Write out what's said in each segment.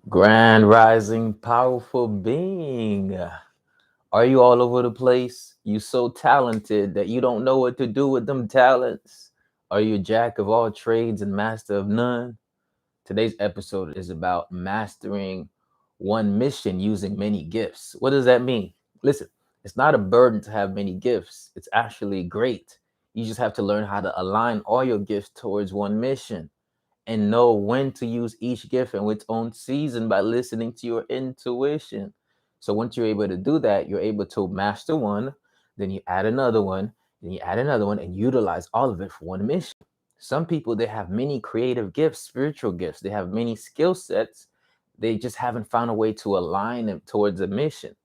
Grand rising, powerful being. Are you all over the place? You so talented that you don't know what to do with them talents? Are you a jack of all trades and master of none? Today's episode is about mastering one mission using many gifts. What does that mean? Listen, it's not a burden to have many gifts. It's actually great. You just have to learn how to align all your gifts towards one mission and know when to use each gift in its own season by listening to your intuition. So once you're able to do that, you're able to master one, then you add another one, then you add another one, and utilize all of it for one mission. Some people they have many creative gifts, spiritual gifts, they have many skill sets. They just haven't found a way to align them towards a mission.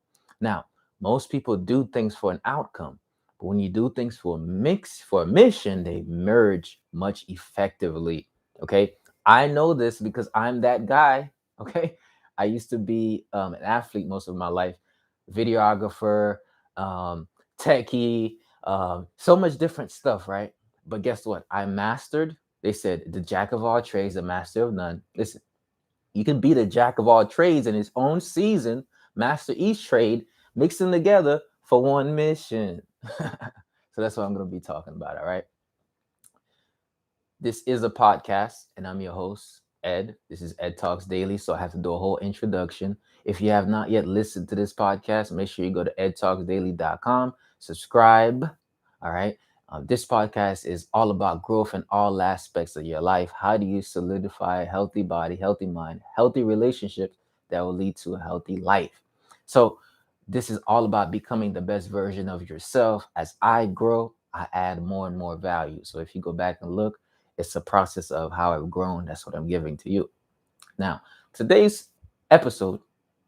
Now, most people do things for an outcome, but when you do things for a mission, they merge much effectively. Okay. I know this because I'm that guy. Okay. I used to be an athlete most of my life, videographer, techie, so much different stuff, right? But guess what? I mastered, they said, the jack of all trades, the master of none. Listen, you can be the jack of all trades in his own season, master each trade, mix them together for one mission. So that's what I'm going to be talking about. All right. This is a podcast, and I'm your host, Ed. This is Ed Talks Daily, so I have to do a whole introduction. If you have not yet listened to this podcast, make sure you go to edtalksdaily.com, subscribe. All right. This podcast is all about growth in all aspects of your life. How do you solidify a healthy body, healthy mind, healthy relationships that will lead to a healthy life? So, this is all about becoming the best version of yourself. As I grow, I add more and more value. So, if you go back and look, it's a process of how I've grown. That's what I'm giving to you. Now, today's episode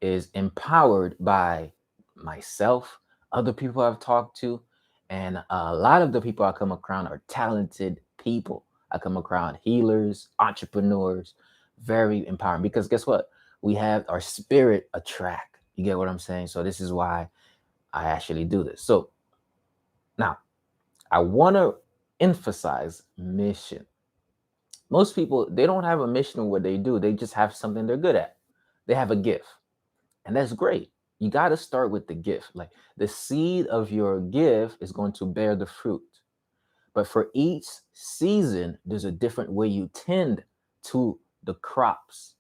is empowered by myself, other people I've talked to, and a lot of the people I come across are talented people. I come across healers, entrepreneurs, very empowering because guess what? We have our spirit attract. You get what I'm saying? So this is why I actually do this. So now I want to emphasize mission. Most people they don't have a mission in what they do. They just have something they're good at. They have a gift, and that's great. You got to start with the gift. Like the seed of your gift is going to bear the fruit. But for each season, there's a different way you tend to the crops.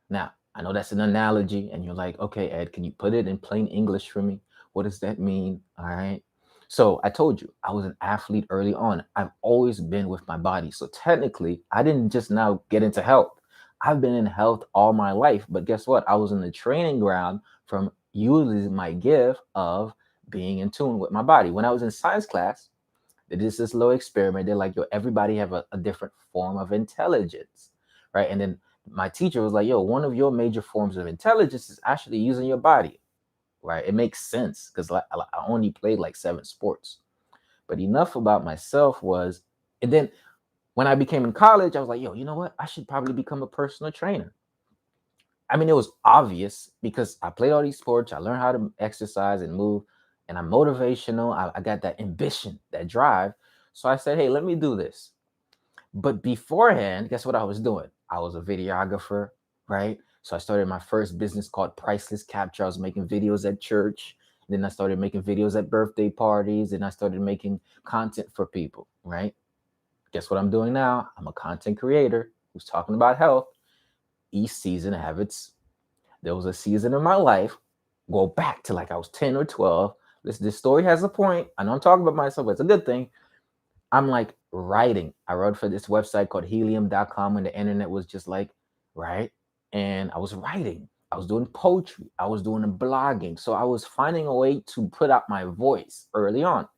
Now, I know that's an analogy, and you're like, okay, Ed, can you put it in plain English for me? What does that mean? All right. So I told you I was an athlete early on. I've always been with my body. So technically, I didn't just now get into health. I've been in health all my life. But guess what? I was in the training ground from using my gift of being in tune with my body. When I was in science class, they did this little experiment. They're like, yo, everybody have a different form of intelligence, right? And then my teacher was like, yo, one of your major forms of intelligence is actually using your body, right? It makes sense because I only played like 7 sports. But enough about myself was, and then when I became in college, I was like, yo, you know what? I should probably become a personal trainer. I mean, it was obvious because I played all these sports. I learned how to exercise and move, and I'm motivational. I got that ambition, that drive. So I said, hey, let me do this. But beforehand, guess what I was doing? I was a videographer, right? So I started my first business called Priceless Capture. I was making videos at church. Then I started making videos at birthday parties. And I started making content for people, right? Guess what I'm doing now? I'm a content creator who's talking about health. Each season I have its there was a season in my life, go back to like I was 10 or 12. This story has a point. I know I'm talking about myself, but it's a good thing. I'm like writing. I wrote for this website called helium.com when the internet was just like, right? And I was writing. I was doing poetry. I was doing blogging. So I was finding a way to put out my voice early on.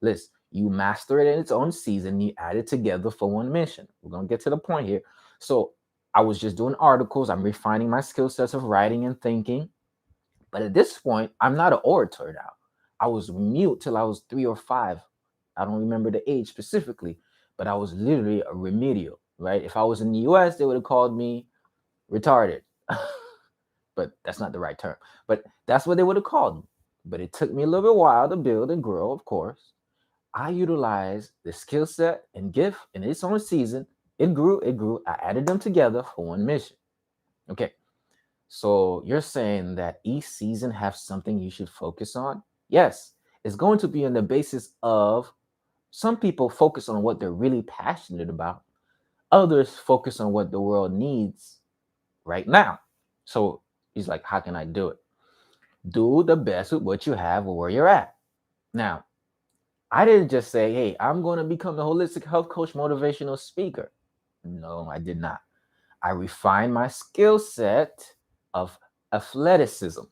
Listen, you master it in its own season. You add it together for one mission. We're going to get to the point here. So I was just doing articles. I'm refining my skill sets of writing and thinking. But at this point, I'm not an orator now. I was mute till I was 3 or 5. I don't remember the age specifically, but I was literally a remedial, right? If I was in the US, they would have called me retarded. But that's not the right term. But that's what they would have called me. But it took me a little bit while to build and grow, of course. I utilized the skill set and gift in its own season. It grew. I added them together for one mission. Okay. So you're saying that each season has something you should focus on? Yes, it's going to be on the basis of some people focus on what they're really passionate about. Others focus on what the world needs right now. So he's like, how can I do it? Do the best with what you have or where you're at. Now, I didn't just say, hey, I'm going to become the holistic health coach, motivational speaker. No, I did not. I refined my skill set of athleticism.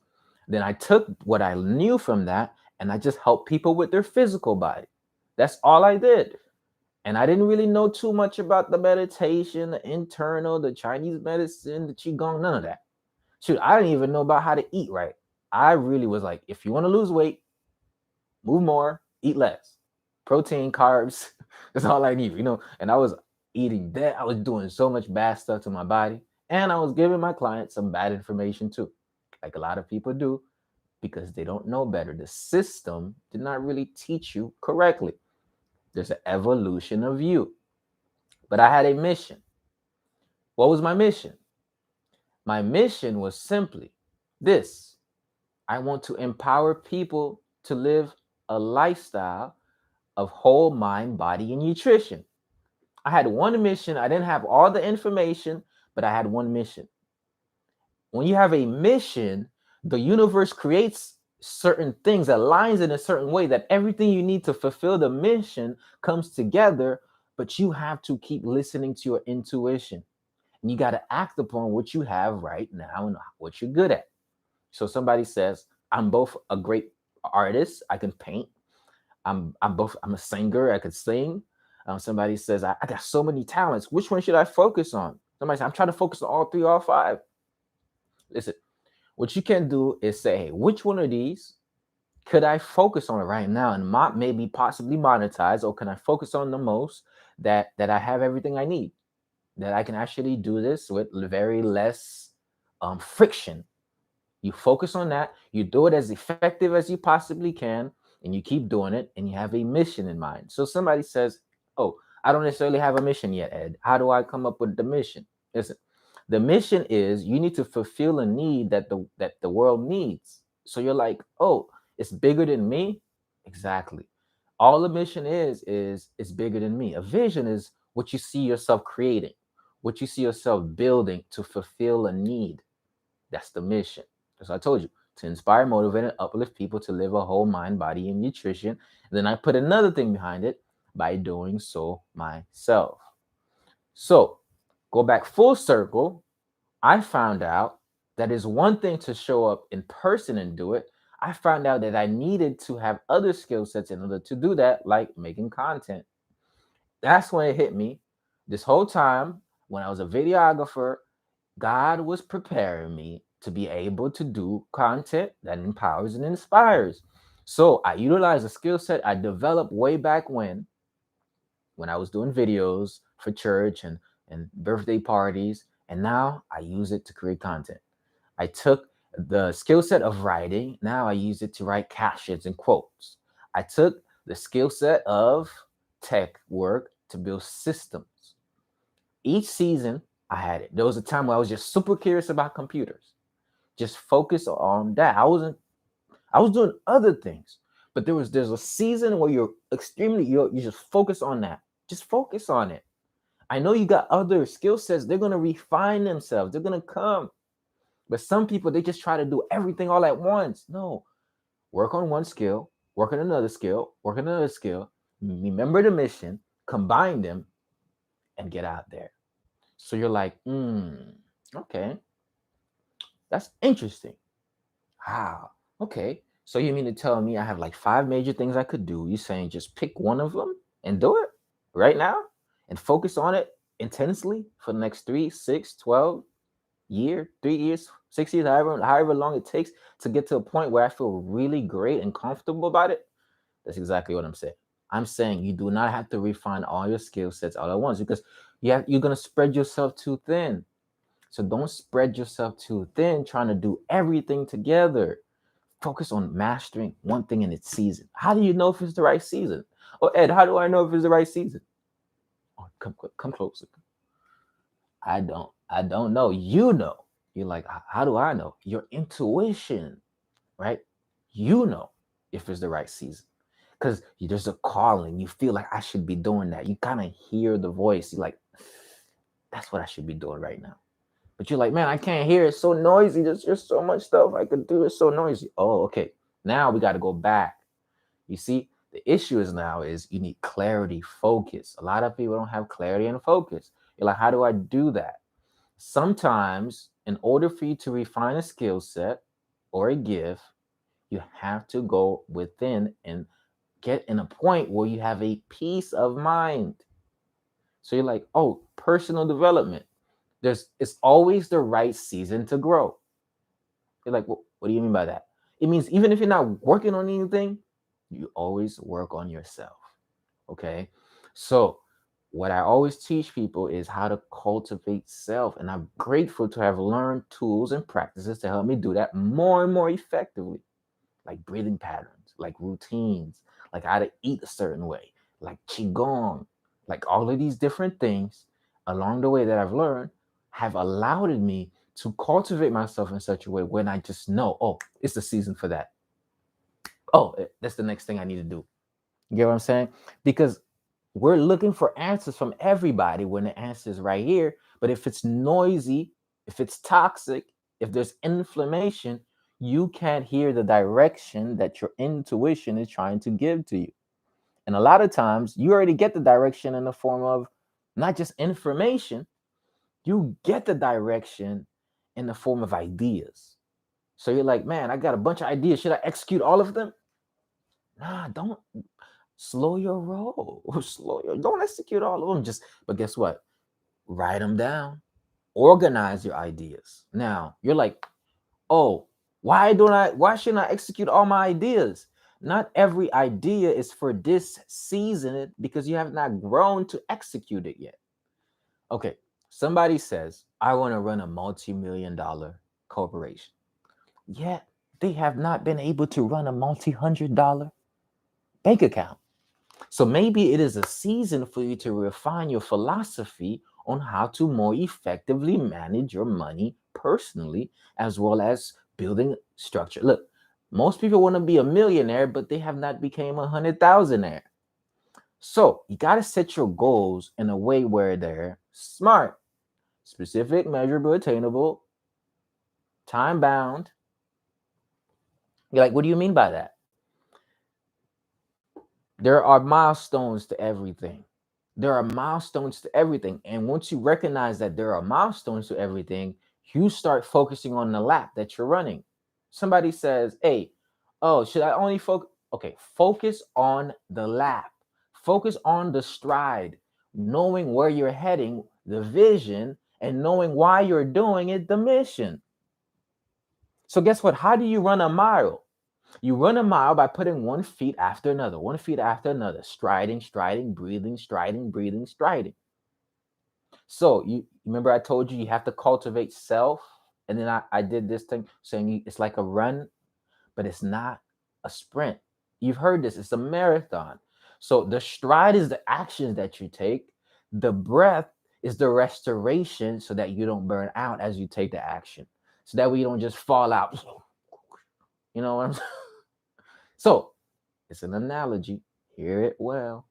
Then I took what I knew from that and I just helped people with their physical body. That's all I did. And I didn't really know too much about the meditation, the internal, the Chinese medicine, the Qigong, none of that. Shoot, I didn't even know about how to eat right. I really was like, if you want to lose weight, move more, eat less. Protein, carbs, that's all I need, And I was eating that. I was doing so much bad stuff to my body. And I was giving my clients some bad information too, like a lot of people do, because they don't know better. The system did not really teach you correctly. There's an evolution of you. But I had a mission. What was my mission? My mission was simply this: I want to empower people to live a lifestyle of whole mind, body, and nutrition. I had one mission. I didn't have all the information, but I had one mission. When you have a mission, the universe creates certain things, aligns in a certain way that everything you need to fulfill the mission comes together, but you have to keep listening to your intuition. And you got to act upon what you have right now and what you're good at. So somebody says, I'm both a great artist, I can paint. I'm a singer, I could sing. Somebody says, I got so many talents. Which one should I focus on? Somebody says, I'm trying to focus on all three, all five. Listen, what you can do is say, hey, which one of these could I focus on right now and maybe possibly monetize, or can I focus on the most that I have everything I need, that I can actually do this with very less friction. You focus on that, you do it as effective as you possibly can, and you keep doing it, and you have a mission in mind. So somebody says, oh, I don't necessarily have a mission yet, Ed. How do I come up with the mission? Listen, the mission is you need to fulfill a need that the world needs. So you're like, oh, it's bigger than me. Exactly. All the mission is it's bigger than me. A vision is what you see yourself creating, what you see yourself building to fulfill a need. That's the mission. As I told you, to inspire, motivate, and uplift people to live a whole mind, body, and nutrition. And then I put another thing behind it by doing so myself. So go back full circle. I found out that is one thing to show up in person and do it. I found out that I needed to have other skill sets in order to do that, like making content. That's when it hit me. This whole time, when I was a videographer, God was preparing me to be able to do content that empowers and inspires. So I utilized a skill set I developed way back when I was doing videos for church and birthday parties. And now I use it to create content. I took the skill set of writing. Now I use it to write captions and quotes. I took the skill set of tech work to build systems. Each season I had it. There was a time where I was just super curious about computers. Just focus on that. I was doing other things, but there's a season where you just focus on that. Just focus on it. I know you got other skill sets. They're gonna refine themselves. They're gonna come. But some people they just try to do everything all at once. No, work on one skill, work on another skill, work on another skill. Remember the mission, combine them, and get out there. So you're like, okay, that's interesting. Wow. Okay. So you mean to tell me I have like five major things I could do? You saying just pick one of them and do it right now and focus on it intensely for the next 3, 6, 12 year, 3 years, 6 years, however long it takes to get to a point where I feel really great and comfortable about it. That's exactly what I'm saying. I'm saying you do not have to refine all your skill sets all at once because you're gonna spread yourself too thin. So don't spread yourself too thin trying to do everything together. Focus on mastering one thing in its season. How do you know if it's the right season? Oh, Ed, how do I know if it's the right season? Oh, come closer. I don't know. You know. You're like, how do I know? Your intuition, right? You know if it's the right season because there's a calling. You feel like I should be doing that. You kind of hear the voice. You're like, that's what I should be doing right now. But you're like, man, I can't hear. It's so noisy. There's just so much stuff I could do. It's so noisy. Oh, okay. Now we got to go back. You see, the issue is now is you need clarity, focus. A lot of people don't have clarity and focus. You're like, how do I do that? Sometimes, in order for you to refine a skill set or a gift, you have to go within and get in a point where you have a peace of mind. So you're like, oh, personal development. It's always the right season to grow. You're like, well, what do you mean by that? It means even if you're not working on anything, you always work on yourself. Okay. So what I always teach people is how to cultivate self. And I'm grateful to have learned tools and practices to help me do that more and more effectively, like breathing patterns, like routines, like how to eat a certain way, like qigong, like all of these different things along the way that I've learned have allowed me to cultivate myself in such a way when I just know, oh, it's the season for that. Oh, that's the next thing I need to do. You get what I'm saying? Because we're looking for answers from everybody when the answer is right here. But if it's noisy, if it's toxic, if there's inflammation, you can't hear the direction that your intuition is trying to give to you. And a lot of times, you already get the direction in the form of not just information, you get the direction in the form of ideas. So you're like, man, I got a bunch of ideas. Should I execute all of them? Nah, don't. Slow your roll. Don't execute all of them. But guess what? Write them down. Organize your ideas. Now you're like, oh, why shouldn't I execute all my ideas? Not every idea is for this season because you have not grown to execute it yet. Okay. Somebody says, I want to run a multi-million-dollar corporation. Yet they have not been able to run a multi-hundred-dollar bank account. So maybe it is a season for you to refine your philosophy on how to more effectively manage your money personally, as well as building structure. Look, most people want to be a millionaire, but they have not become a 100,000aire. So you got to set your goals in a way where they're smart, specific, measurable, attainable, time bound. You're like, what do you mean by that? There are milestones to everything. There are milestones to everything. And once you recognize that there are milestones to everything, you start focusing on the lap that you're running. Somebody says, hey, oh, should I only focus? Okay, focus on the lap, focus on the stride, knowing where you're heading, the vision, and knowing why you're doing it, the mission. So, guess what? How do you run a mile? You run a mile by putting 1 feet after another, 1 feet after another, striding, striding, breathing, striding, breathing, striding. So you remember I told you have to cultivate self, and then I did this thing saying it's like a run, but it's not a sprint. You've heard this; it's a marathon. So the stride is the actions that you take. The breath is the restoration, so that you don't burn out as you take the action. So that way you don't just fall out. You know what I'm saying? So it's an analogy. Hear it well.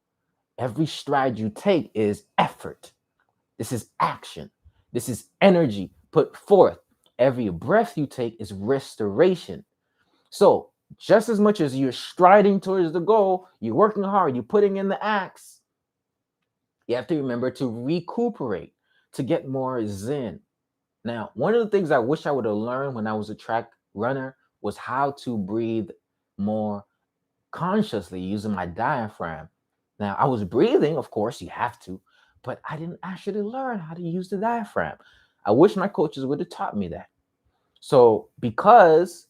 Every stride you take is effort. This is action. This is energy put forth. Every breath you take is restoration. So, just as much as you're striding towards the goal, you're working hard, you're putting in the acts, you have to remember to recuperate, to get more zen. Now, one of the things I wish I would have learned when I was a track runner was how to breathe more consciously using my diaphragm. Now, I was breathing, of course, you have to, but I didn't actually learn how to use the diaphragm. I wish my coaches would have taught me that. So, because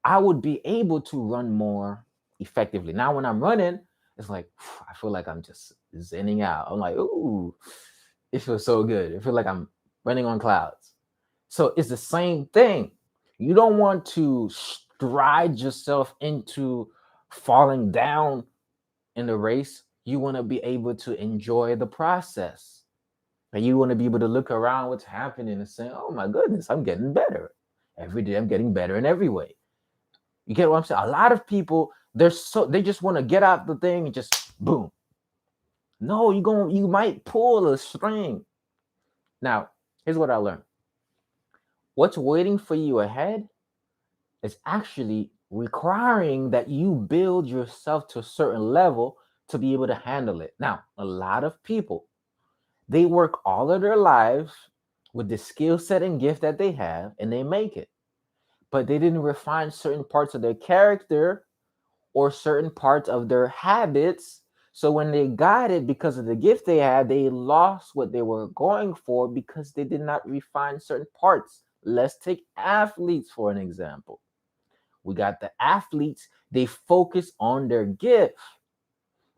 I would be able to run more effectively. Now, when I'm running, it's like, I feel like I'm just zenning out. I'm like, ooh, it feels so good. I feel like I'm running on clouds. So, it's the same thing. You don't want to stride yourself into falling down in the race. You want to be able to enjoy the process. And you want to be able to look around what's happening and say, oh my goodness, I'm getting better. Every day I'm getting better in every way. You get what I'm saying? A lot of people, they just want to get out the thing and just boom. No, you might pull a string. Now, here's what I learned. What's waiting for you ahead is actually requiring that you build yourself to a certain level to be able to handle it. Now, a lot of people, they work all of their lives with the skill set and gift that they have, and they make it. But they didn't refine certain parts of their character or certain parts of their habits. So when they got it because of the gift they had, they lost what they were going for because they did not refine certain parts. Let's take athletes for an example. We got the athletes, they focus on their gift.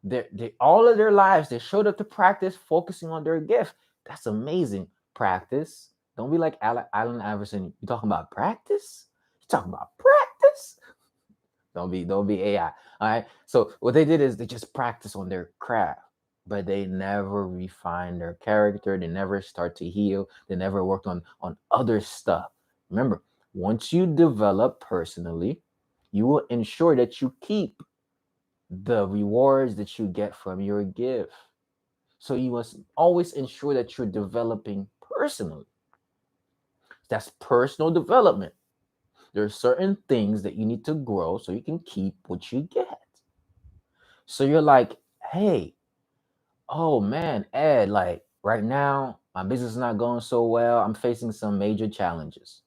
They all of their lives, they showed up to practice focusing on their gift. That's amazing. Practice. Don't be like Allen Iverson. You talking about practice? You talking about practice? Don't be AI. All right. So what they did is they just practice on their craft, but they never refine their character. They never start to heal. They never worked on other stuff. Remember, once you develop personally, you will ensure that you keep the rewards that you get from your gift. So you must always ensure that you're developing personally. That's personal development. There are certain things that you need to grow so you can keep what you get. So you're like, hey, oh man, Ed, like right now, my business is not going so well. I'm facing some major challenges.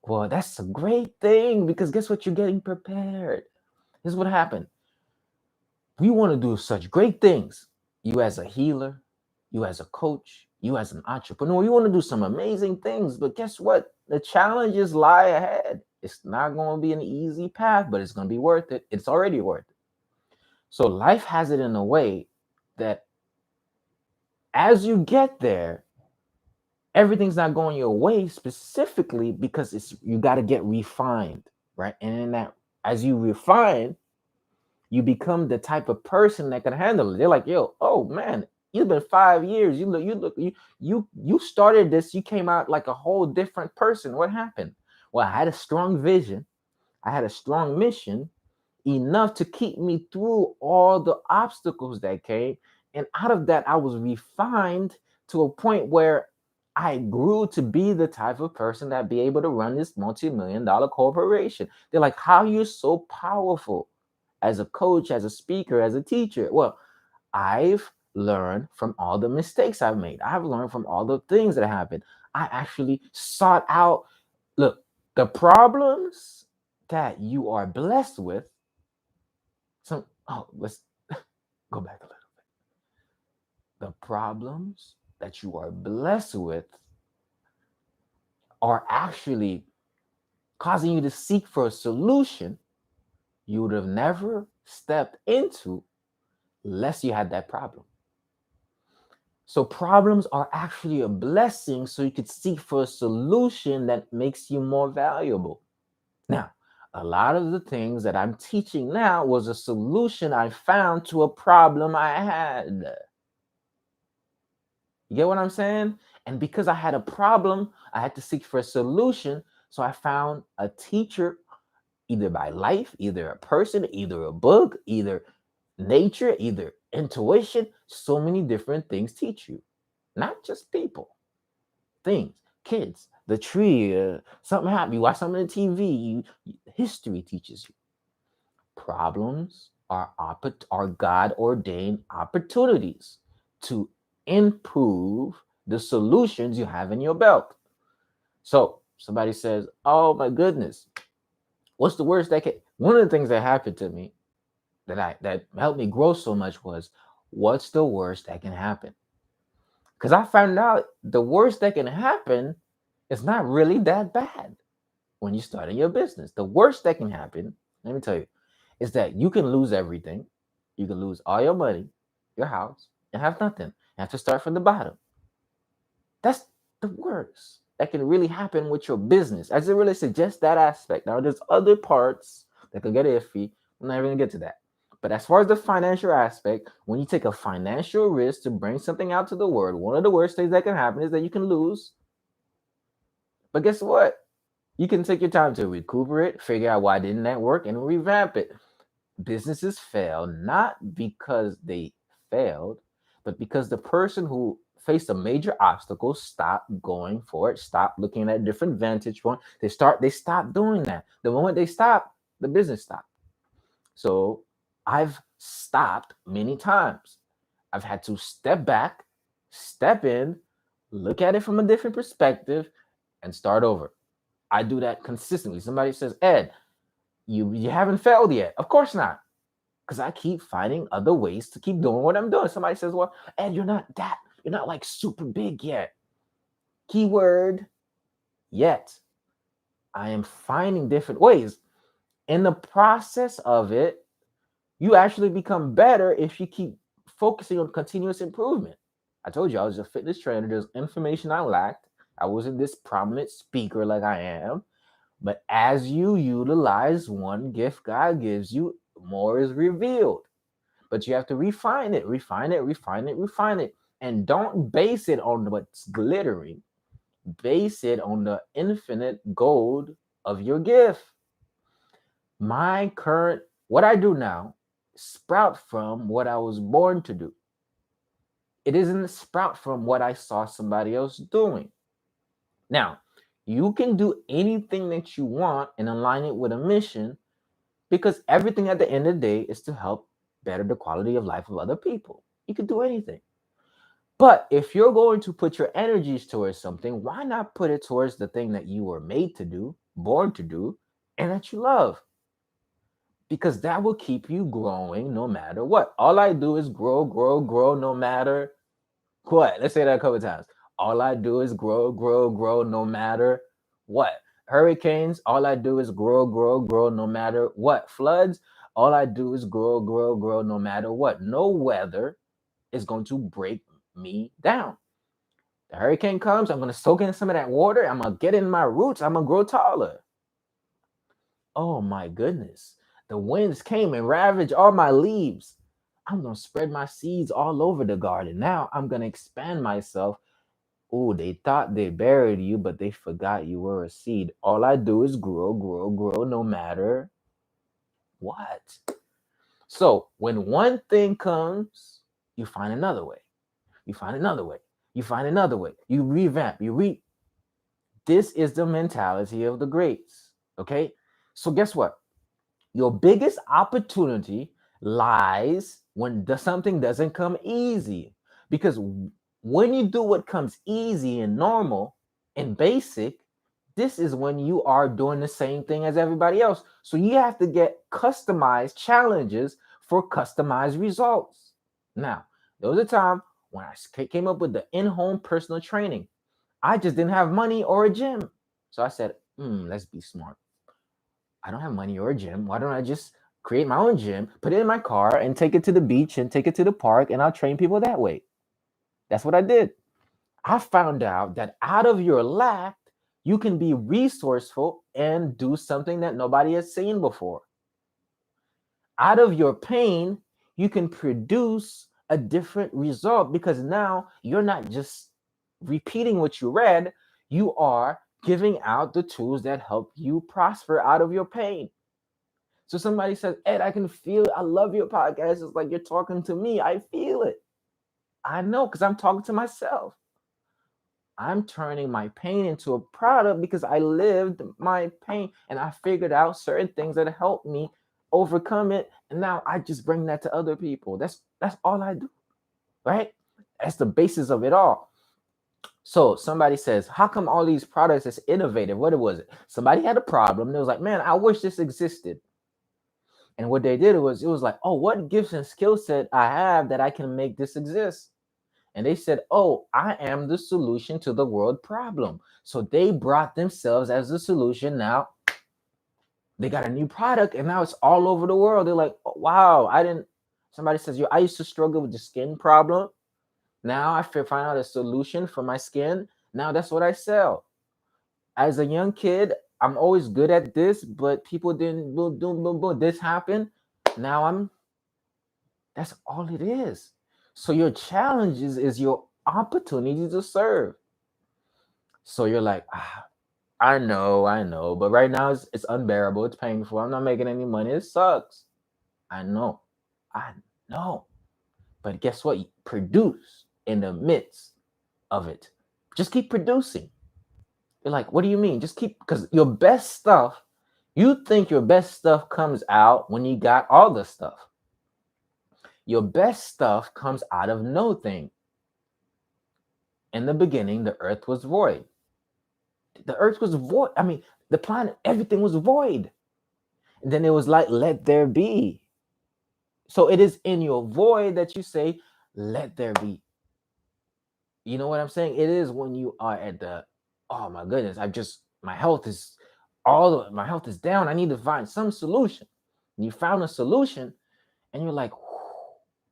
Well, that's a great thing because guess what? You're getting prepared. Here's what happened. We want to do such great things. You as a healer, you as a coach, you as an entrepreneur, you want to do some amazing things. But guess what? The challenges lie ahead. It's not going to be an easy path, but it's going to be worth it. It's already worth it. So life has it in a way that as you get there, everything's not going your way specifically because it's you got to get refined, right? And in that, as you refine, you become the type of person that can handle it. They're like, yo, oh man, you've been 5 years. You started this. You came out like a whole different person. What happened? Well, I had a strong vision. I had a strong mission, enough to keep me through all the obstacles that came. And out of that, I was refined to a point where I grew to be the type of person that be able to run this multi-million-dollar corporation. They're like, how are you so powerful as a coach, as a speaker, as a teacher? Well, I've learned from all the mistakes I've made. I've learned from all the things that happened. I actually sought out, look, the problems that you are blessed with. Let's go back a little bit. The problems that you are blessed with are actually causing you to seek for a solution you would have never stepped into unless you had that problem. So problems are actually a blessing so you could seek for a solution that makes you more valuable. Now, a lot of the things that I'm teaching now was a solution I found to a problem I had. You get what I'm saying? And because I had a problem, I had to seek for a solution. So I found a teacher, either by life, either a person, either a book, either nature, either intuition. So many different things teach you, not just people, things, kids, the tree, something happened. You watch something on TV, history teaches you. Problems are God ordained opportunities to improve the solutions you have in your belt. So somebody says, "Oh my goodness, what's the worst that can?" One of the things that happened to me that helped me grow so much was, "What's the worst that can happen?" Because I found out the worst that can happen is not really that bad when you start in your business. The worst that can happen, let me tell you, is that you can lose everything. You can lose all your money, your house, and have nothing. You have to start from the bottom. That's the worst that can really happen with your business as it relates to just that aspect. Now, there's other parts that could get iffy. I'm not even gonna get to that. But as far as the financial aspect, when you take a financial risk to bring something out to the world, one of the worst things that can happen is that you can lose. But guess what? You can take your time to recuperate, figure out why didn't that work, and revamp it. Businesses fail not because they failed, but because the person who faced a major obstacle stopped going for it, stopped looking at a different vantage point. They stop doing that. The moment they stop, the business stopped. So I've stopped many times. I've had to step back, step in, look at it from a different perspective, and start over. I do that consistently. Somebody says, Ed, you haven't failed yet. Of course not. Because I keep finding other ways to keep doing what I'm doing. Somebody says, well, Ed, you're not like super big yet. Keyword yet. I am finding different ways. In the process of it, you actually become better if you keep focusing on continuous improvement. I told you I was a fitness trainer. There's information I lacked. I wasn't this prominent speaker like I am. But as you utilize one gift God gives you, more is revealed. But you have to refine it, refine it, refine it, refine it. And don't base it on what's glittering. Base it on the infinite gold of your gift. What I do now, sprout from what I was born to do. It isn't sprout from what I saw somebody else doing. Now, you can do anything that you want and align it with a mission because everything at the end of the day is to help better the quality of life of other people. You can do anything. But if you're going to put your energies towards something, why not put it towards the thing that you were made to do, born to do, and that you love? Because that will keep you growing no matter what. All I do is grow, grow, grow no matter what. Let's say that a couple of times. All I do is grow, grow, grow no matter what. Hurricanes, all I do is grow, grow, grow no matter what. Floods, all I do is grow, grow, grow no matter what. No weather is going to break me down. The hurricane comes, I'm going to soak in some of that water. I'm going to get in my roots. I'm going to grow taller. Oh my goodness. The winds came and ravaged all my leaves. I'm going to spread my seeds all over the garden. Now I'm going to expand myself. Oh, they thought they buried you, but they forgot you were a seed. All I do is grow, grow, grow, no matter what. So when one thing comes, you find another way. You find another way. You find another way. You revamp. This is the mentality of the greats. Okay. So guess what? Your biggest opportunity lies when something doesn't come easy. Because when you do what comes easy and normal and basic, this is when you are doing the same thing as everybody else. So you have to get customized challenges for customized results. Now, there was a time when I came up with the in-home personal training. I just didn't have money or a gym. So I said, let's be smart. I don't have money or a gym. Why don't I just create my own gym, put it in my car, and take it to the beach and take it to the park, and I'll train people that way? That's what I did. I found out that out of your lack, you can be resourceful and do something that nobody has seen before. Out of your pain, you can produce a different result because now you're not just repeating what you read, you are giving out the tools that help you prosper out of your pain. So somebody says, Ed, I can feel it. I love your podcast. It's like you're talking to me. I feel it. I know because I'm talking to myself. I'm turning my pain into a product because I lived my pain and I figured out certain things that helped me overcome it. And now I just bring that to other people. That's all I do. Right? That's the basis of it all. So somebody says, how come all these products is innovative? What was it? Somebody had a problem. They was like, man, I wish this existed. And what they did was, it was like, oh, what gifts and skill set I have that I can make this exist? And they said, oh, I am the solution to the world problem. So they brought themselves as the solution. Now they got a new product and now it's all over the world. They're like, oh, wow, somebody says, yo, I used to struggle with the skin problem. Now I find out a solution for my skin. Now that's what I sell. As a young kid, I'm always good at this, but people didn't boom, boom, boom, boom. This happened. Now I'm That's all it is. So your challenges is your opportunity to serve. So you're like, I know, but right now it's unbearable. It's painful. I'm not making any money. It sucks. I know, I know. But guess what? You produce in the midst of it. Just keep producing. You're like, what do you mean? Just keep, because your best stuff, you think your best stuff comes out when you got all the stuff. Your best stuff comes out of nothing. In the beginning, the earth was void. The earth was void. I mean, the planet, everything was void. And then it was like, let there be. So it is in your void that you say, let there be. You know what I'm saying? It is when you are at the, oh my goodness, my health is my health is down. I need to find some solution. And you found a solution and you're like,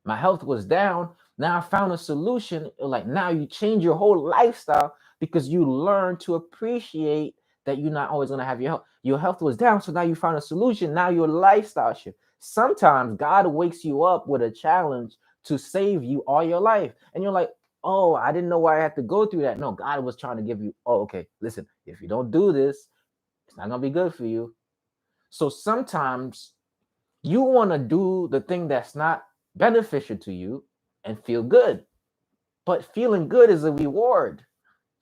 my health was down. Now I found a solution. Like now you change your whole lifestyle because you learn to appreciate that you're not always gonna have your health. Your health was down, so now you found a solution. Now your lifestyle shift. Sometimes God wakes you up with a challenge to save you all your life, and you're like, "Oh, I didn't know why I had to go through that." No, God was trying to give you. Oh, okay. Listen, if you don't do this, it's not gonna be good for you. So sometimes you want to do the thing that's not beneficial to you and feel good. But feeling good is a reward.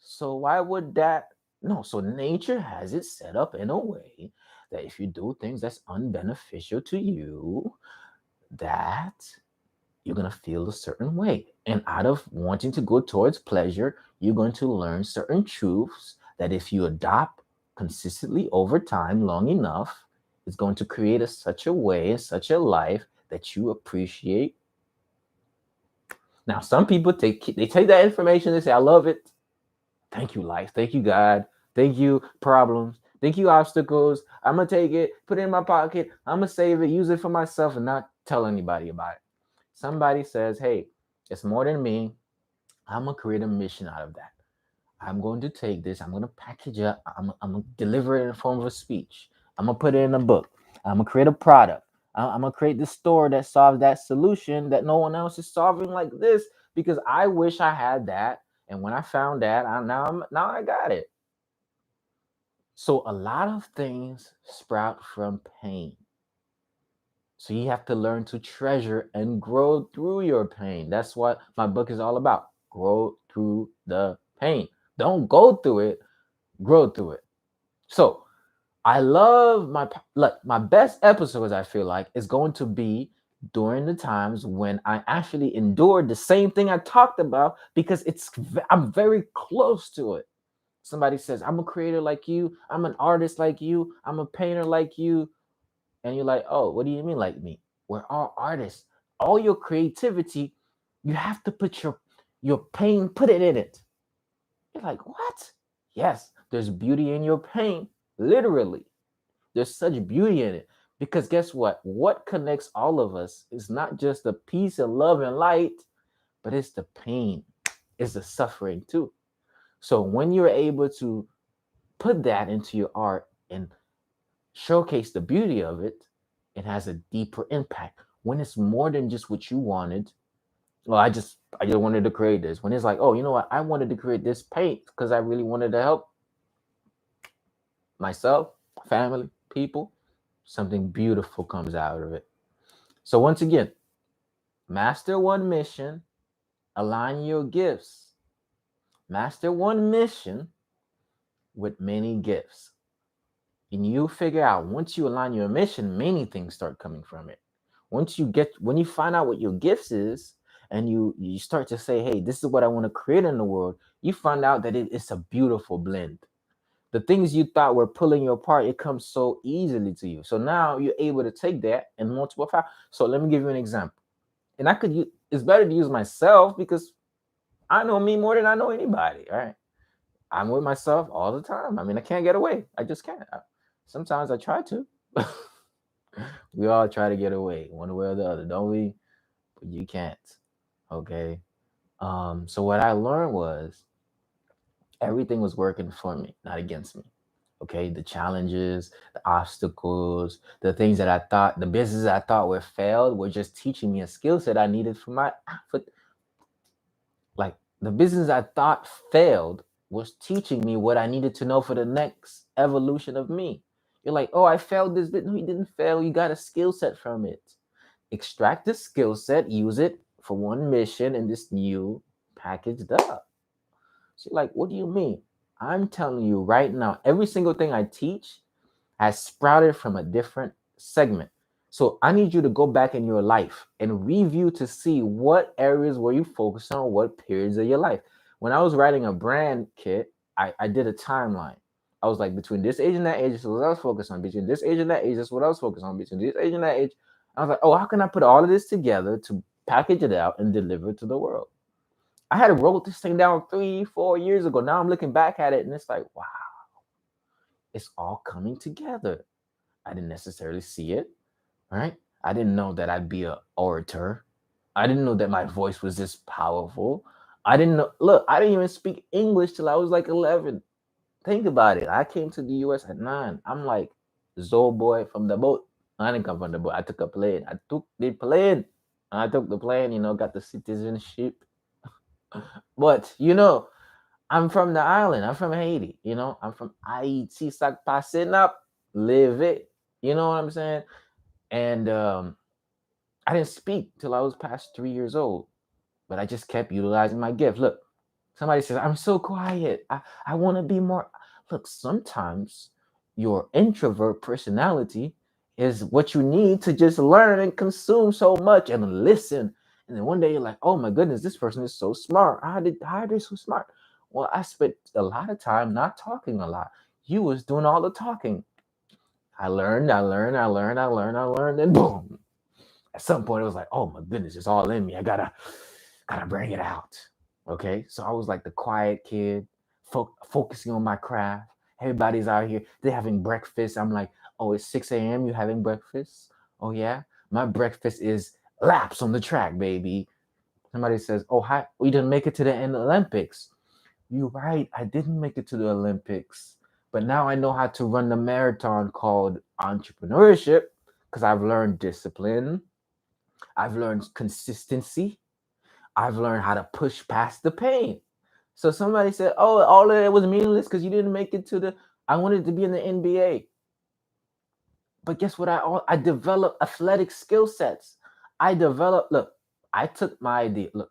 So why would that? No, so nature has it set up in a way that if you do things that's unbeneficial to you, that you're going to feel a certain way. And out of wanting to go towards pleasure, you're going to learn certain truths that if you adopt consistently over time, long enough, it's going to create such a way, such a life that you appreciate. Now, some people take that information, they say, I love it. Thank you, life. Thank you, God. Thank you, problems. Thank you, obstacles. I'm gonna take it, put it in my pocket. I'm gonna save it, use it for myself, and not tell anybody about it. Somebody says, hey, it's more than me. I'm gonna create a mission out of that. I'm going to take this, I'm going to package it, I'm going to deliver it in the form of a speech. I'm going to put it in a book. I'm going to create a product. I'm going to create this store that solves that solution that no one else is solving like this because I wish I had that. And when I found that, now I got it. So a lot of things sprout from pain. So you have to learn to treasure and grow through your pain. That's what my book is all about. Grow through the pain. Don't go through it, grow through it. So I love my best episodes. I feel like is going to be during the times when I actually endured the same thing I talked about because I'm very close to it. Somebody says I'm a creator like you, I'm an artist like you, I'm a painter like you, and you're like, oh, what do you mean like me? We're all artists. All your creativity, you have to put your pain, put it in it. You're like, what? Yes, there's beauty in your pain, literally. There's such beauty in it. Because guess what? What connects all of us is not just the peace and love and light, but it's the pain, it's the suffering too. So when you're able to put that into your art and showcase the beauty of it, it has a deeper impact. When it's more than just what you wanted, well, I just wanted to create this. When it's like, oh, you know what? I wanted to create this paint because I really wanted to help myself, family, people. Something beautiful comes out of it. So once again, master one mission, align your gifts. Master one mission with many gifts. And you figure out once you align your mission, many things start coming from it. When you find out what your gifts is, and you start to say, hey, this is what I want to create in the world, you find out that it's a beautiful blend. The things you thought were pulling you apart, it comes so easily to you. So now you're able to take that and multiply. So let me give you an example. And it's better to use myself because I know me more than I know anybody. All right. I'm with myself all the time. I mean, I can't get away. I just can't. Sometimes I try to. We all try to get away one way or the other, don't we? But you can't. Okay. So what I learned was everything was working for me, not against me. Okay, the challenges, the obstacles, the things that I thought, the businesses I thought were failed were just teaching me a skill set I needed for like the business I thought failed was teaching me what I needed to know for the next evolution of me. You're like, oh, I failed this bit. No, you didn't fail. You got a skill set from it. Extract the skill set, use it for one mission in this new packaged up. So, like, what do you mean? I'm telling you right now, every single thing I teach has sprouted from a different segment. So I need you to go back in your life and review to see what areas were you focused on, what periods of your life. When I was writing a brand kit, I did a timeline. I was like, between this age and that age, this is what I was focused on. Between this age and that age, this is what I was focused on. Between this age and that age, I was like, oh, how can I put all of this together to package it out and deliver it to the world? I had wrote this thing down 3, 4 years ago. Now I'm looking back at it and it's like, wow, it's all coming together. I didn't necessarily see it, right? I didn't know that I'd be a orator. I didn't know that my voice was this powerful. I didn't know. Look, I didn't even speak English till I was like 11. Think about it. I came to the U.S. at 9. I'm like Zoe boy from the boat. I didn't come from the boat. I took a plane. I took the plane. I took the plane. Got the citizenship. But I'm from the island. I'm from Haiti. I'm from Haiti. Sac passing up, live it. You know what I'm saying? And I didn't speak till I was past 3 years old, but I just kept utilizing my gift. Look, somebody says, I'm so quiet. I want to be more. Look, sometimes your introvert personality is what you need to just learn and consume so much and listen. And then one day you're like, oh my goodness, this person is so smart. How are they so smart? Well, I spent a lot of time not talking a lot. You was doing all the talking. I learned, and boom. At some point, it was like, oh my goodness, it's all in me. I gotta bring it out. Okay, so I was like the quiet kid, focusing on my craft. Everybody's out here, they're having breakfast. I'm like, oh, it's 6 a.m. You having breakfast? Oh yeah, my breakfast is laps on the track, baby. Somebody says, oh, hi, we didn't make it to the end Olympics. You're right, I didn't make it to the Olympics, but now I know how to run the marathon called entrepreneurship because I've learned discipline, I've learned consistency, I've learned how to push past the pain. So somebody said, "Oh, all of it was meaninless because you didn't make it to the." I wanted to be in the NBA, but guess what? I developed athletic skill sets. I developed. Look, I took my idea. Look,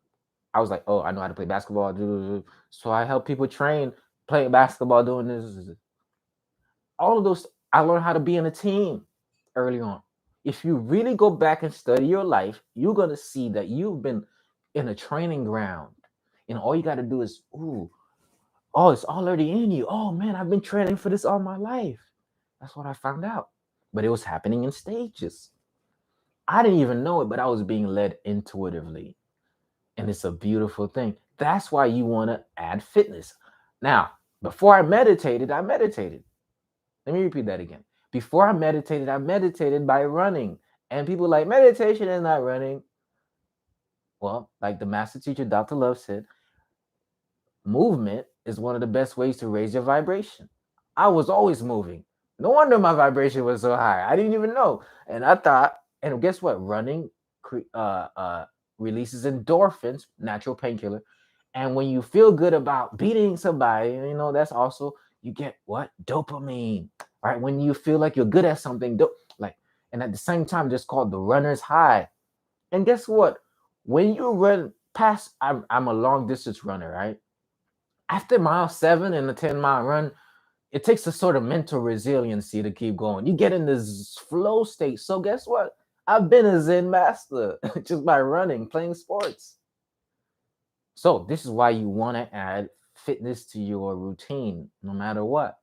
I was like, "Oh, I know how to play basketball." So I help people train playing basketball, doing this. All of those. I learned how to be in a team early on. If you really go back and study your life, you're gonna see that you've been in a training ground. And all you got to do is, ooh, oh, it's already in you. Oh man, I've been training for this all my life. That's what I found out. But it was happening in stages. I didn't even know it, but I was being led intuitively. And it's a beautiful thing. That's why you want to add fitness. Now, before I meditated, I meditated. Let me repeat that again. Before I meditated by running. And people like, meditation is not running. Well, like the master teacher, Dr. Love said, movement is one of the best ways to raise your vibration. I was always moving. No wonder my vibration was so high. I didn't even know. And I thought, and guess what? Running releases endorphins, natural painkiller. And when you feel good about beating somebody, that's also, you get what? Dopamine, right? When you feel like you're good at something, like, and at the same time, just called the runner's high. And guess what? When you run past, I'm a long distance runner, right? After mile 7 and a 10-mile run, it takes a sort of mental resiliency to keep going. You get in this flow state. So guess what? I've been a Zen master just by running, playing sports. So this is why you want to add fitness to your routine, no matter what.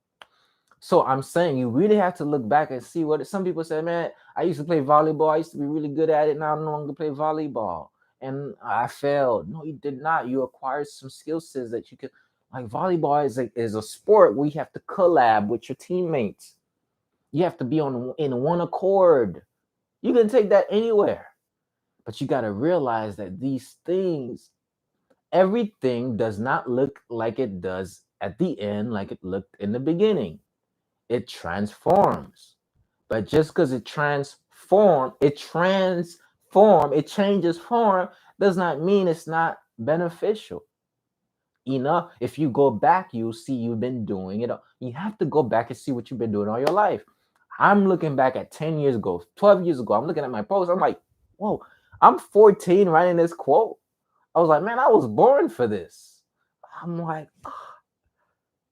So I'm saying you really have to look back and see what some people say, man, I used to play volleyball. I used to be really good at it. Now I no longer play volleyball. And I failed. No, you did not. You acquired some skill sets that you could, like volleyball is a sport where you have to collab with your teammates. You have to be in one accord. You can take that anywhere. But you got to realize that these things, everything does not look like it does at the end, like it looked in the beginning. it transforms. But just because it changes form, does not mean it's not beneficial. If you go back, you'll see you've been doing it. You have to go back and see what you've been doing all your life. I'm looking back at 10 years ago, 12 years ago. I'm looking at my post. I'm like, whoa, I'm 14 writing this quote. I was like, man, I was born for this. I'm like,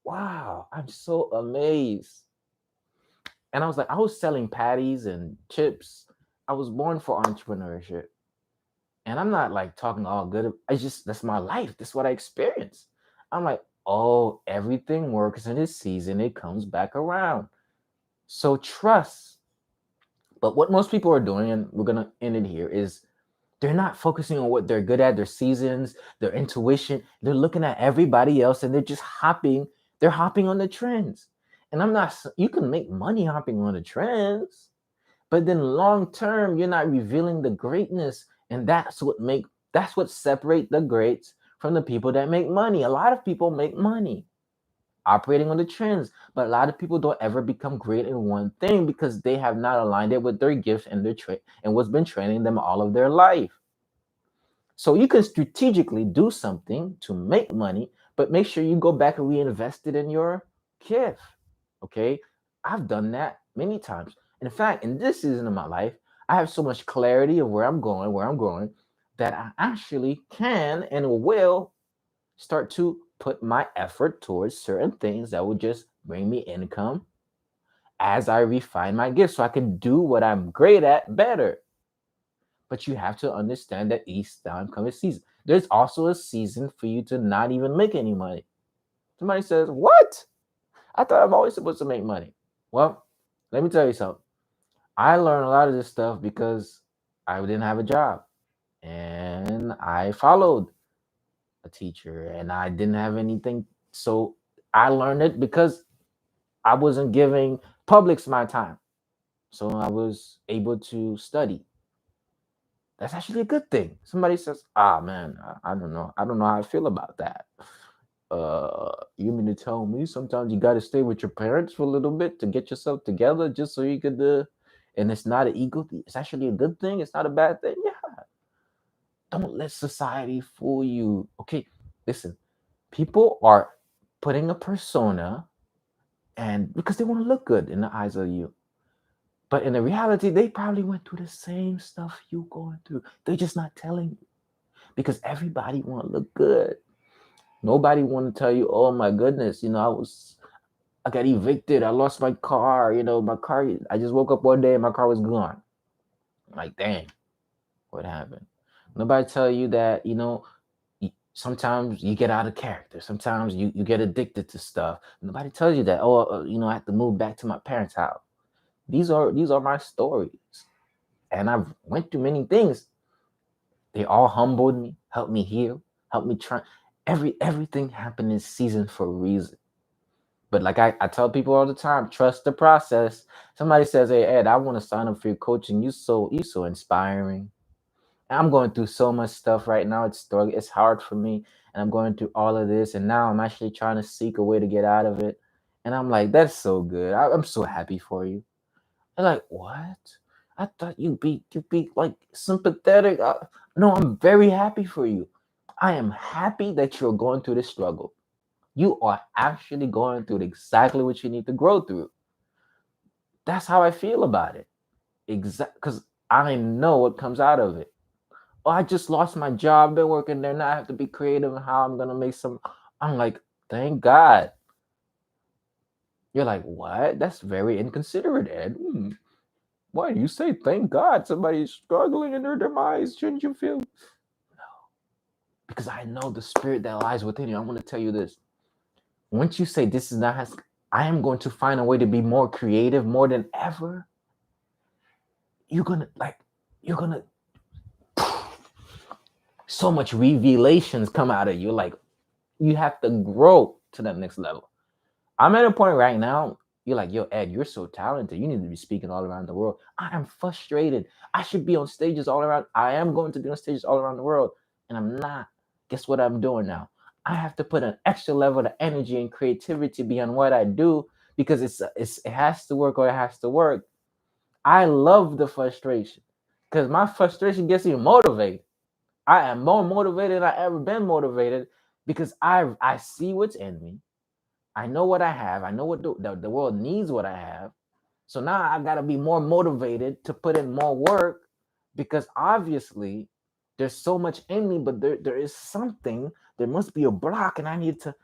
wow, I'm so amazed. And I was like, I was selling patties and chips. I was born for entrepreneurship. And I'm not like talking all good. It's just that's my life. That's what I experienced. I'm like, oh, everything works in its season. It comes back around. So trust. But what most people are doing, and we're gonna end it here, is they're not focusing on what they're good at, their seasons, their intuition. They're looking at everybody else and they're just hopping. They're hopping on the trends. And I'm not. You can make money hopping on the trends, but then long term you're not revealing the greatness, and that's what separate the greats from the people that make money. A lot of people make money operating on the trends, but a lot of people don't ever become great in one thing because they have not aligned it with their gifts and their and what's been training them all of their life. So you can strategically do something to make money, but make sure you go back and reinvest it in your gift. Okay. I've done that many times. In fact, in this season of my life, I have so much clarity of where I'm going, that I actually can and will start to put my effort towards certain things that will just bring me income as I refine my gifts so I can do what I'm great at better. But you have to understand that each time comes a season. There's also a season for you to not even make any money. Somebody says, what? I thought I'm always supposed to make money. Well, let me tell you something. I learned a lot of this stuff because I didn't have a job and I followed a teacher and I didn't have anything. So I learned it because I wasn't giving publics my time. So I was able to study. That's actually a good thing. Somebody says, "Ah, man, I don't know. I don't know how I feel about that." You mean to tell me sometimes you got to stay with your parents for a little bit to get yourself together, just so you could? And it's not an ego thing. It's actually a good thing. It's not a bad thing. Yeah. Don't let society fool you. Okay, listen. People are putting a persona, and because they want to look good in the eyes of you. But in the reality, they probably went through the same stuff you going through. They're just not telling you because everybody want to look good. Nobody want to tell you, "Oh my goodness, I got evicted. I lost my car. My car. I just woke up one day and my car was gone." I'm like, dang, what happened? Nobody tell you that sometimes you get out of character. Sometimes you get addicted to stuff. Nobody tells you that. Oh, I have to move back to my parents' house. These are my stories, and I've went through many things. They all humbled me, helped me heal, helped me try. Everything happened in season for a reason. But like I tell people all the time, trust the process. Somebody says, "Hey Ed, I want to sign up for your coaching. You so inspiring." And I'm going through so much stuff right now. It's hard for me, and I'm going through all of this, and now I'm actually trying to seek a way to get out of it. And I'm like, that's so good. I'm so happy for you. They're like, what? I thought you'd be like sympathetic. No, I'm very happy for you. I am happy that you're going through this struggle. You are actually going through exactly what you need to grow through. That's how I feel about it. Because I know what comes out of it. Oh, I just lost my job. Been working there. Now I have to be creative in how I'm gonna make some. I'm like, thank God. You're like, what? That's very inconsiderate, Ed. Why do you say thank God somebody's struggling in their demise? Shouldn't you feel? Because I know the spirit that lies within you. I want to tell you this. Once you say this is not as I am going to find a way to be more creative more than ever, you're gonna so much revelations come out of you. Like you have to grow to that next level. I'm at a point right now. You're like, yo, Ed, you're so talented. You need to be speaking all around the world. I am frustrated. I should be on stages all around. I am going to be on stages all around the world, and I'm not. Guess what I'm doing now? I have to put an extra level of energy and creativity beyond what I do because it has to work or it has to work. I love the frustration because my frustration gets me motivated. I am more motivated than I ever been motivated because I see what's in me. I know what I have. I know what the world needs what I have. So now I got to be more motivated to put in more work because obviously there's so much in me, but there is something, there must be a block and I need to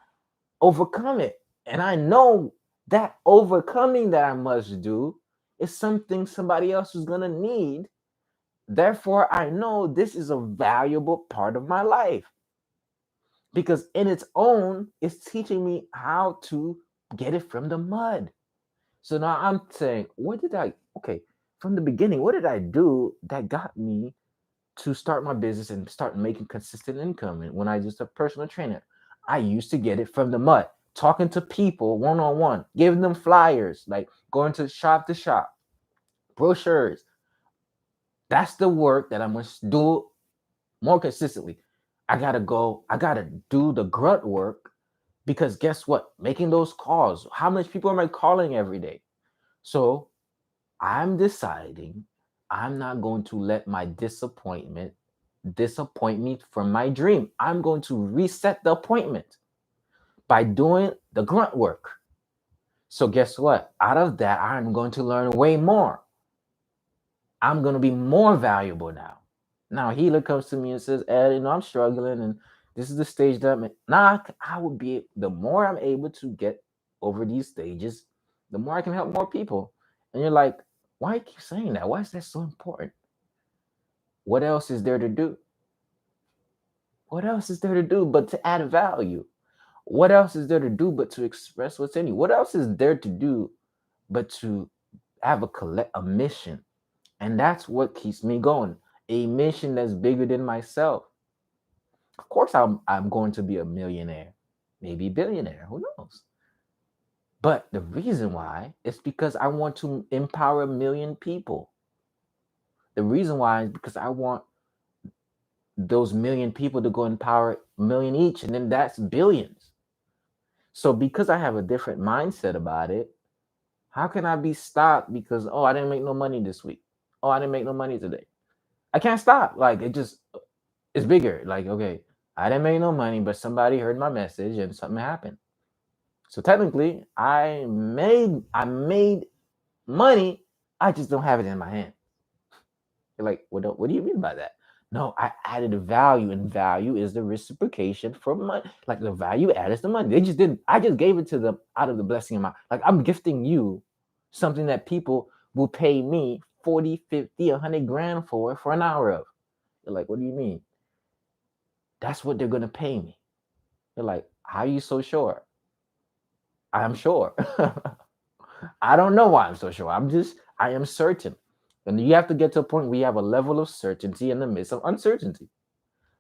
overcome it. And I know that overcoming that I must do is something somebody else is going to need. Therefore, I know this is a valuable part of my life because in its own, it's teaching me how to get it from the mud. So now I'm saying, okay, from the beginning, what did I do that got me to start my business and start making consistent income? And when I was a personal trainer, I used to get it from the mud, talking to people one on one, giving them flyers, like going to shop, brochures. That's the work that I must do more consistently. I gotta do the grunt work because guess what? Making those calls, how much people am I calling every day? So I'm deciding I'm not going to let my disappointment disappoint me from my dream. I'm going to reset the appointment by doing the grunt work. So guess what? Out of that, I'm going to learn way more. I'm going to be more valuable now. Now, healer comes to me and says, Ed, I'm struggling and this is the stage that I'm in. Now, I would be, the more I'm able to get over these stages, the more I can help more people. And you're like, why you keep saying that? Why is that so important? What else is there to do? What else is there to do but to add value? What else is there to do but to express what's in you? What else is there to do but to have a mission? And that's what keeps me going. A mission that's bigger than myself. Of course, I'm going to be a millionaire, maybe billionaire, who knows? But the reason why is because I want to empower a million people. The reason why is because I want those million people to go empower a million each, and then that's billions. So because I have a different mindset about it, how can I be stopped because I didn't make no money this week? Oh, I didn't make no money today. I can't stop. Like it's bigger. Like, okay, I didn't make no money, but somebody heard my message and something happened. So technically, I made money. I just don't have it in my hand. You're like, what do you mean by that? No, I added a value, and value is the reciprocation for money. Like the value added is the money. They just didn't. I just gave it to them out of the blessing of my. Like I'm gifting you something that people will pay me 40, 50, 100 grand for an hour of. You're like, what do you mean? That's what they're gonna pay me. You're like, how are you so sure? I'm sure. I don't know why I'm so sure. I am certain. And you have to get to a point where you have a level of certainty in the midst of uncertainty.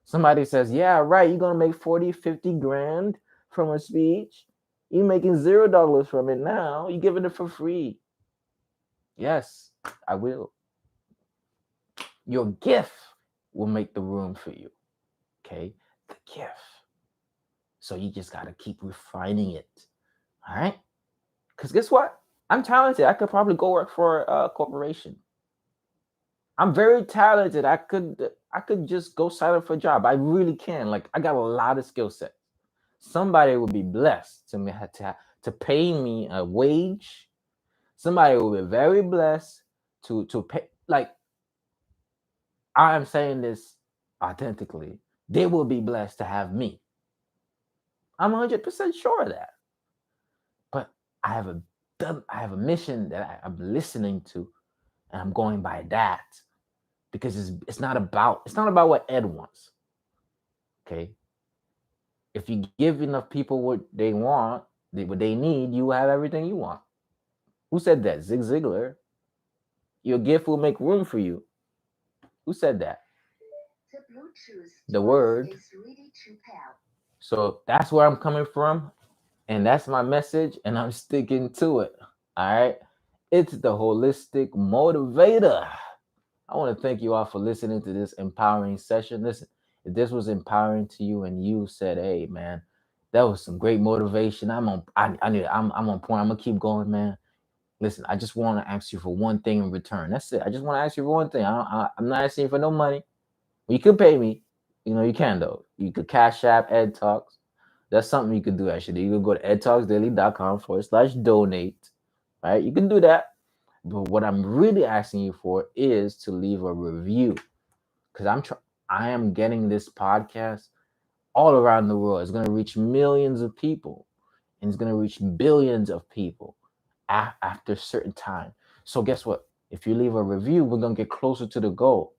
Somebody says, yeah, right, you're going to make 40, 50 grand from a speech. You're making $0 from it now. You're giving it for free. Yes, I will. Your gift will make the room for you. Okay? The gift. So you just got to keep refining it. All right? Because guess what? I'm talented. I could probably go work for a corporation. I'm very talented. I could just go sign up for a job. I really can. Like I got a lot of skill set. Somebody will be blessed to pay me a wage. Somebody will be very blessed to pay. Like I am saying this authentically. They will be blessed to have me. I'm 100% sure of that. But I have a mission that I'm listening to, and I'm going by that because it's not about what Ed wants. Okay, if you give enough people what they want, what they need, you have everything you want. Who said that? Zig Ziglar. Your gift will make room for you. Who said that? The word. So that's where I'm coming from, and that's my message, and I'm sticking to it. All right. It's the holistic motivator. I want to thank you all for listening to this empowering session. Listen, if this was empowering to you and you said, hey, man, That was some great motivation. I'm on point. I'm gonna keep going, man. Listen, I just want to ask you for one thing in return. That's it. I just want to ask you for one thing. I'm not asking you for no money. You could pay me. You know, you can though. You could cash app Ed Talks. That's something you could do actually. You could go to edtalksdaily.com/donate. Right? You can do that. But what I'm really asking you for is to leave a review. Because I am getting this podcast all around the world. It's gonna reach millions of people. And it's gonna reach billions of people after a certain time. So guess what? If you leave a review, we're gonna get closer to the goal.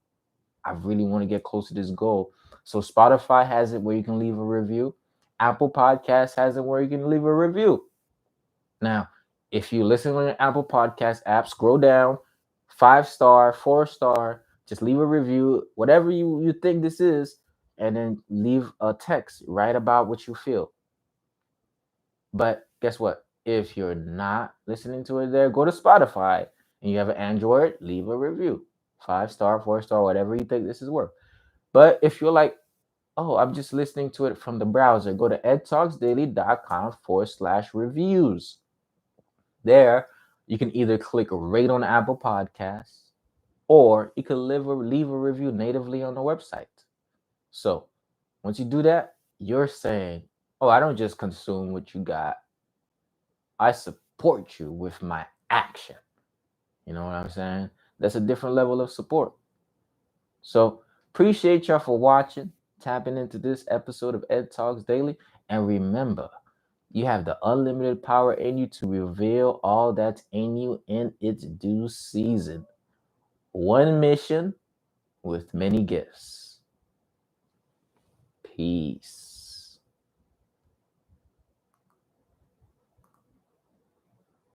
I really want to get close to this goal. So Spotify has it where you can leave a review. Apple Podcast has it where you can leave a review. Now, if you listen on your Apple Podcast app, scroll down, 5 star, 4 star, just leave a review, whatever you think this is, and then leave a text, write about what you feel. But guess what? If you're not listening to it there, go to Spotify and you have an Android, leave a review. 5 star, 4 star, whatever you think this is worth. But if you're like, oh, I'm just listening to it from the browser, go to edtalksdaily.com/reviews. There, you can either click rate on Apple Podcasts or you can leave a review natively on the website. So once you do that, you're saying, oh, I don't just consume what you got, I support you with my action. You know what I'm saying? That's a different level of support. So appreciate y'all for watching, tapping into this episode of Ed Talks Daily. And remember, you have the unlimited power in you to reveal all that's in you in its due season. One mission with many gifts. Peace.